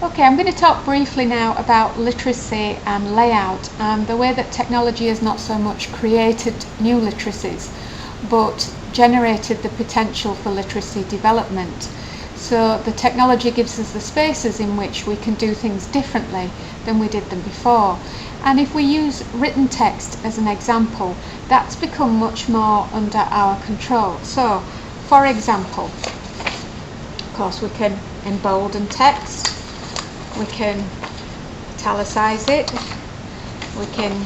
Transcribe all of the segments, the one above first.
Okay, I'm going to talk briefly now about literacy and layout and the way that technology has not so much created new literacies but generated the potential for literacy development. So the technology gives us the spaces in which we can do things differently than we did them before. And if we use written text as an example, that's become much more under our control. So, for example, of course we can embolden text, we can italicize it, we can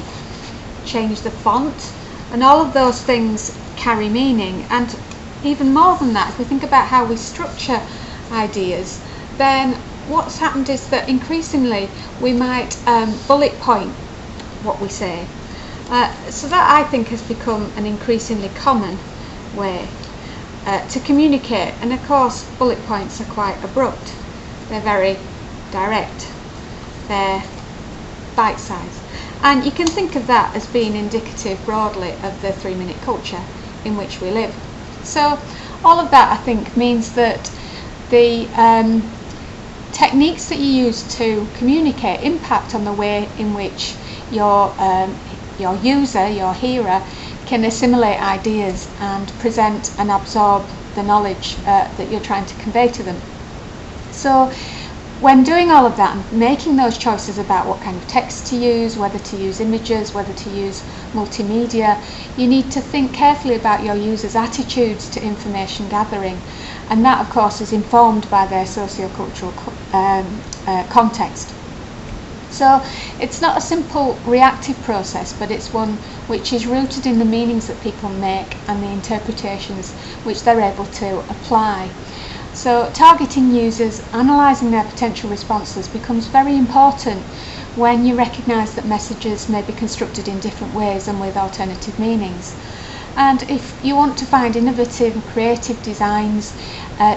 change the font, and all of those things carry meaning. And even more than that, if we think about how we structure ideas, then what's happened is that increasingly we might bullet point what we say. So that, I think, has become an increasingly common way to communicate. And of course bullet points are quite abrupt, they're very direct, they're bite-sized, and you can think of that as being indicative broadly of the 3-minute culture in which we live. So all of that, I think, means that the techniques that you use to communicate impact on the way in which your user, your hearer, can assimilate ideas and present and absorb the knowledge that you're trying to convey to them. So when doing all of that and making those choices about what kind of text to use, whether to use images, whether to use multimedia, you need to think carefully about your users' attitudes to information gathering, and that of course is informed by their socio-cultural context. So it's not a simple reactive process, but it's one which is rooted in the meanings that people make and the interpretations which they're able to apply. So targeting users, analysing their potential responses becomes very important when you recognise that messages may be constructed in different ways and with alternative meanings. And if you want to find innovative and creative designs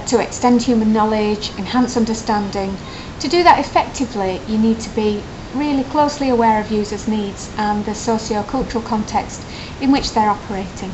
to extend human knowledge, enhance understanding, to do that effectively you need to be really closely aware of users' needs and the socio-cultural context in which they're operating.